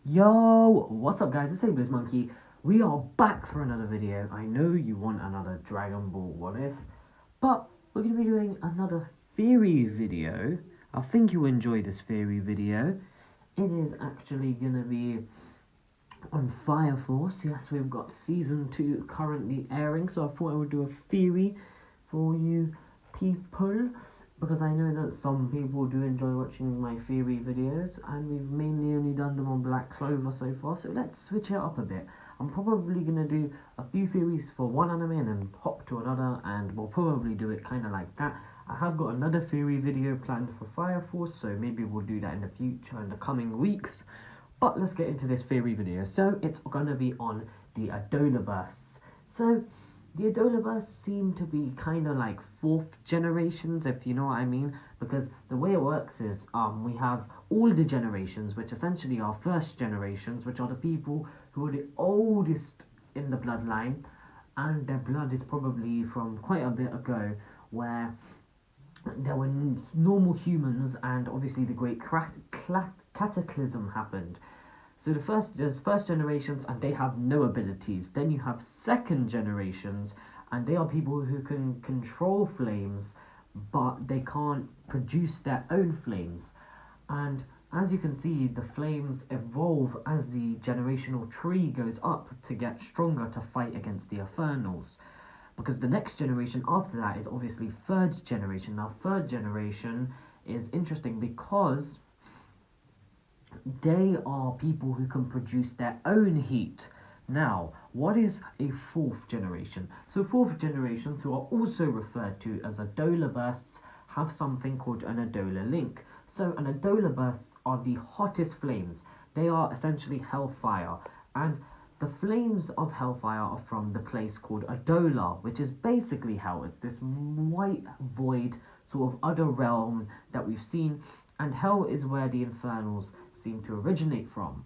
Yo, what's up guys, it's Sabres Monkey. We are back for another video. I know you want another Dragon Ball What If, but we're going to be doing another theory video. I think you'll enjoy this theory video. It is actually going to be on Fire Force. Yes, we've got Season 2 currently airing, so I thought I would do a theory for you people, because I know that some people do enjoy watching my theory videos, and we've mainly only done them on Black Clover so far, so let's switch it up a bit. I'm probably going to do a few theories for one anime and then hop to another, and we'll probably do it kind of like that. I have got another theory video planned for Fire Force, so maybe we'll do that in the future, in the coming weeks. But let's get into this theory video. So it's going to be on the Adolla bursts. So the Adolla bursts seem to be kind of like fourth generations, if you know what I mean, because the way it works is we have all the generations, which essentially are first generations, which are the people who are the oldest in the bloodline, and their blood is probably from quite a bit ago, where there were normal humans, and obviously the great cataclysm happened. So there's first generations, and they have no abilities. Then you have second generations, and they are people who can control flames, but they can't produce their own flames. And as you can see, the flames evolve as the generational tree goes up to get stronger to fight against the Infernals. Because the next generation after that is obviously third generation. Now, third generation is interesting because they are people who can produce their own heat. Now, what is a fourth generation? So fourth generations, who are also referred to as Adolla bursts, have something called an Adolla link. So an Adolla bursts are the hottest flames. They are essentially hellfire, and the flames of hellfire are from the place called Adolla, which is basically hell. It's this white void sort of other realm that we've seen, and hell is where the Infernals seem to originate from.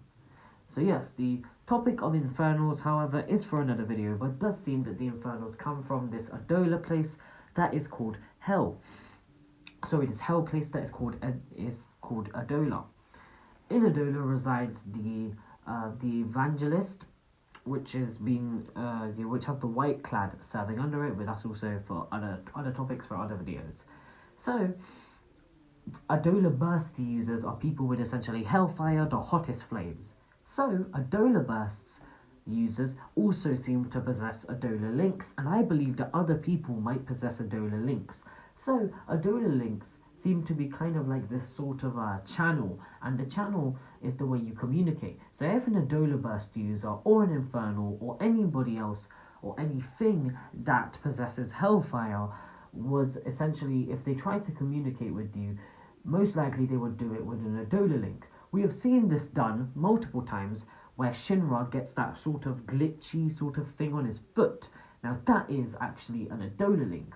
So yes, the topic of Infernals, however, is for another video, but it does seem that the Infernals come from this Adolla place that is called Hell. So it is Hell place that is called Adolla. In Adolla resides the Evangelist, which has the white clad serving under it, but that's also for other topics for other videos. So Adolla burst users are people with essentially hellfire, the hottest flames. So Adolla bursts users also seem to possess Adolla links, and I believe that other people might possess Adolla links. So Adolla links seem to be kind of like this sort of a channel, and the channel is the way you communicate. So if an Adolla burst user or an Infernal or anybody else or anything that possesses hellfire was essentially, if they tried to communicate with you, most likely they would do it with an Adolla link. We have seen this done multiple times where Shinra gets that sort of glitchy sort of thing on his foot. Now that is actually an Adolla link.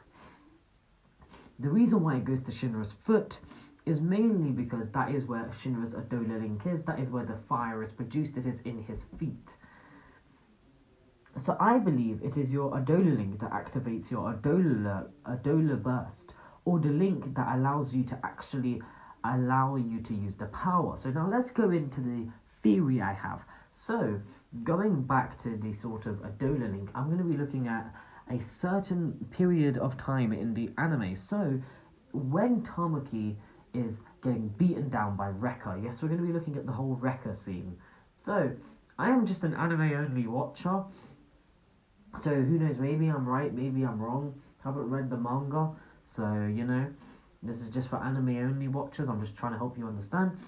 The reason why it goes to Shinra's foot is mainly because that is where Shinra's Adolla link is. That is where the fire is produced. It is in his feet. So I believe it is your Adolla link that activates your Adolla burst, or the link that allows you to actually allow you to use the power. So now let's go into the theory I have. So going back to the sort of Adolla link, I'm going to be looking at a certain period of time in the anime. So when Tamaki is getting beaten down by Rekka, yes, we're going to be looking at the whole Rekka scene. So I am just an anime only watcher, so who knows, maybe I'm right, maybe I'm wrong. Haven't read the manga, so you know, this is just for anime only watchers. I'm just trying to help you understand.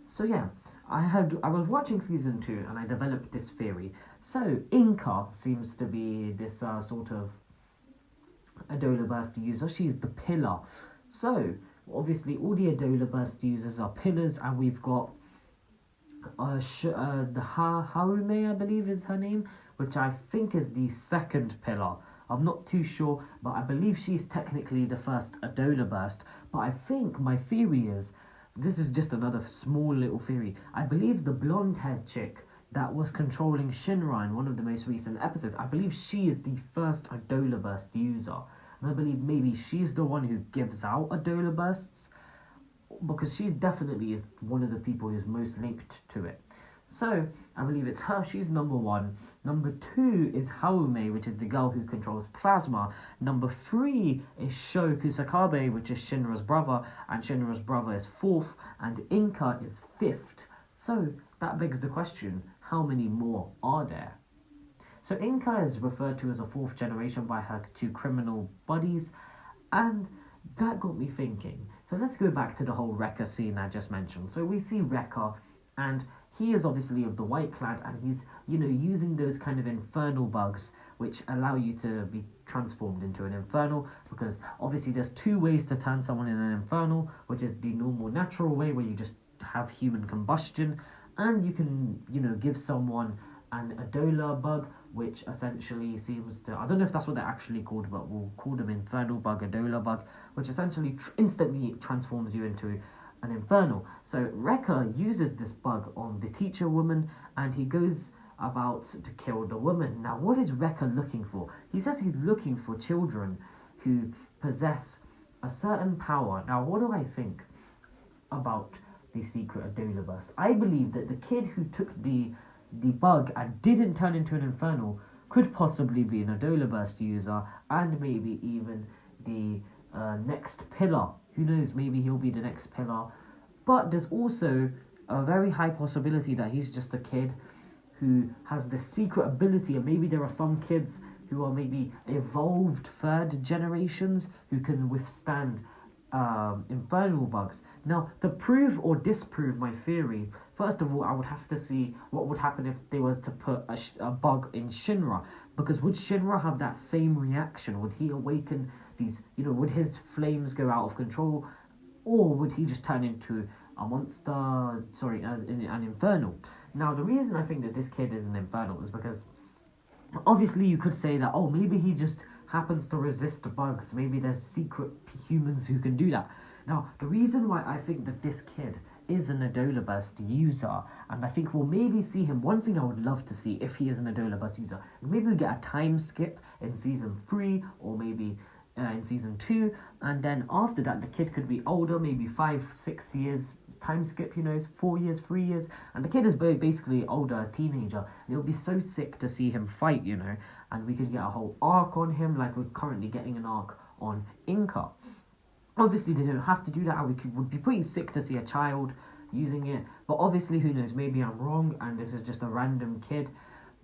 So yeah, I was watching season 2 and I developed this theory. So Inka seems to be this sort of Adolla burst user. She's the pillar. So obviously all the Adolla burst users are pillars, and we've got the Harume, I believe is her name, which I think is the second pillar. I'm not too sure, but I believe she's technically the first Adolla burst. But I think my theory is, this is just another small little theory, I believe the blonde-haired chick that was controlling Shinra in one of the most recent episodes, I believe she is the first Adolla burst user. And I believe maybe she's the one who gives out Adolla bursts, because she definitely is one of the people who's most linked to it. So I believe it's her. She's number 1. Number 2 is Haume, which is the girl who controls plasma. Number 3 is Sho Kusakabe, which is Shinra's brother, and Shinra's brother is 4th, and Inka is 5th. So that begs the question, how many more are there? So Inka is referred to as a 4th generation by her 2 criminal buddies, and that got me thinking. So let's go back to the whole Rekka scene I just mentioned. So we see Rekka, and he is obviously of the White Clad, and he's, using those kind of infernal bugs which allow you to be transformed into an infernal, because obviously there's 2 ways to turn someone in an infernal, which is the normal natural way where you just have human combustion, and you can, give someone an Adolla bug, which essentially seems to, I don't know if that's what they're actually called, but we'll call them infernal bug, Adolla bug, which essentially instantly transforms you into an infernal. So Rekka uses this bug on the teacher woman, and he goes about to kill the woman. Now, what is Rekka looking for? He says he's looking for children who possess a certain power. Now, what do I think about the secret Adolla burst? I believe that the kid who took the bug and didn't turn into an infernal could possibly be an Adolla burst user, and maybe even the next pillar. Who knows, maybe he'll be the next pillar. But there's also a very high possibility that he's just a kid who has this secret ability, and maybe there are some kids who are maybe evolved 3rd generations who can withstand infernal bugs. Now, to prove or disprove my theory, first of all, I would have to see what would happen if they were to put a bug in Shinra, because would Shinra have that same reaction? Would he awaken these, would his flames go out of control, or would he just turn into a monster, an infernal? Now, the reason I think that this kid is an infernal is because obviously you could say that, oh, maybe he just happens to resist bugs. Maybe there's secret humans who can do that. Now, the reason why I think that this kid is an Adolla burst user, and I think we'll maybe see him, one thing I would love to see if he is an Adolla burst user, maybe we get a time skip in season 3, or maybe in season 2, and then after that the kid could be older, maybe 5-6 years time skip, 4 years, 3 years, and the kid is basically older, a teenager, and it'll be so sick to see him fight, and we could get a whole arc on him, like we're currently getting an arc on Inka. Obviously they don't have to do that, and would be pretty sick to see a child using it, but obviously who knows, maybe I'm wrong and this is just a random kid,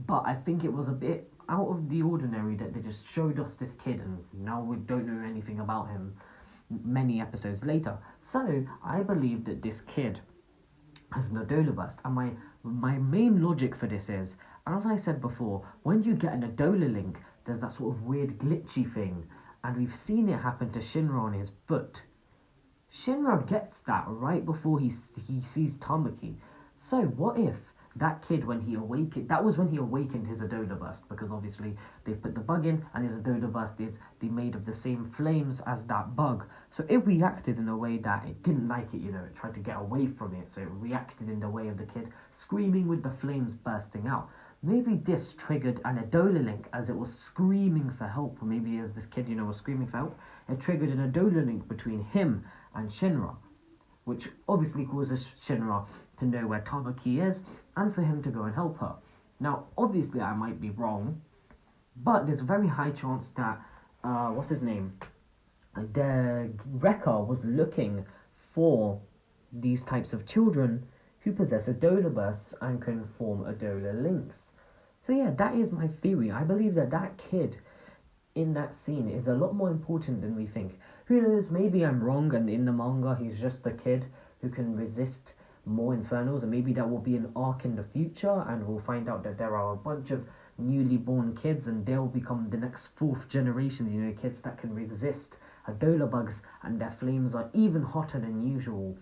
but I think it was a bit out of the ordinary that they just showed us this kid and now we don't know anything about him many episodes later. So I believe that this kid has an Adolla burst, and my main logic for this is, as I said before, when you get an Adolla link, there's that sort of weird glitchy thing, and we've seen it happen to Shinra on his foot. Shinra gets that right before he sees Tamaki. So what if that kid, when he awakened, that was when he awakened his Adolla burst, because obviously they've put the bug in, and his Adolla burst is made of the same flames as that bug. So it reacted in a way that it didn't like it, it tried to get away from it, so it reacted in the way of the kid screaming with the flames bursting out. Maybe this triggered an Adolla link as it was screaming for help, or maybe as this kid, was screaming for help, it triggered an Adolla link between him and Shinra, which obviously causes Shinra to know where Tamaki is, and for him to go and help her. Now, obviously I might be wrong, but there's a very high chance that, what's his name? The Rekka was looking for these types of children who possess Adolla bursts and can form Adolla links. So yeah, that is my theory. I believe that kid in that scene is a lot more important than we think. Who knows, maybe I'm wrong, and in the manga he's just a kid who can resist more infernals, and maybe that will be an arc in the future, and we'll find out that there are a bunch of newly born kids, and they'll become the next 4th generations, kids that can resist Adolla bugs, and their flames are even hotter than usual.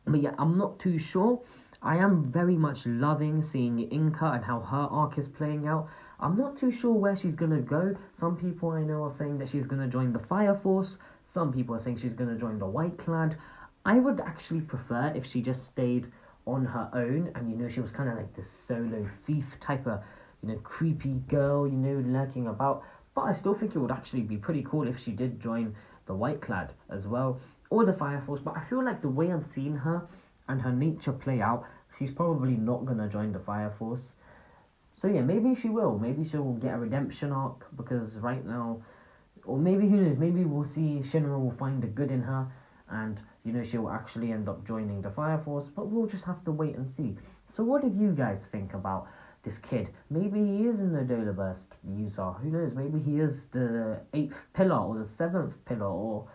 But yeah, I'm not too sure. I am very much loving seeing Inka and how her arc is playing out. I'm not too sure where she's gonna go. Some people I know are saying that she's gonna join the Fire Force. Some people are saying she's gonna join the White Clad. I would actually prefer if she just stayed on her own, and she was kind of like this solo thief type of creepy girl, lurking about. But I still think it would actually be pretty cool if she did join the White Clad as well, or the Fire Force. But I feel like the way I've seen her and her nature play out, she's probably not gonna join the Fire Force. So yeah, maybe she will. Maybe she'll get a redemption arc, because right now, or maybe who knows? Maybe we'll see Shinra will find the good in her, and she'll actually end up joining the Fire Force. But we'll just have to wait and see. So what did you guys think about this kid? Maybe he is an Adolla Burst user. Who knows? Maybe he is the 8th pillar or the 7th pillar or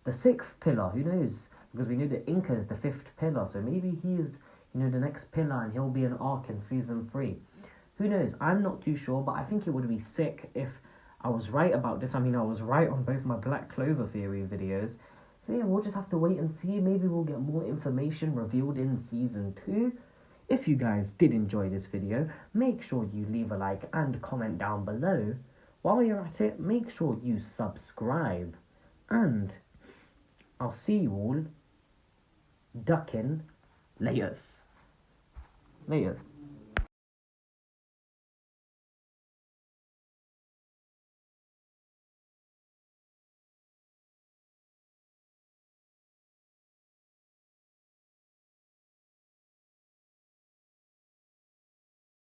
the 6th pillar. Who knows? Because we know that Inca is the 5th pillar. So maybe he is, the next pillar, and he'll be an arc in season 3. Who knows? I'm not too sure, but I think it would be sick if I was right about this. I mean, I was right on both my Black Clover theory videos. So yeah, we'll just have to wait and see. Maybe we'll get more information revealed in season 2. If you guys did enjoy this video, make sure you leave a like and comment down below. While you're at it, make sure you subscribe. And I'll see you all ducking laters. Laters.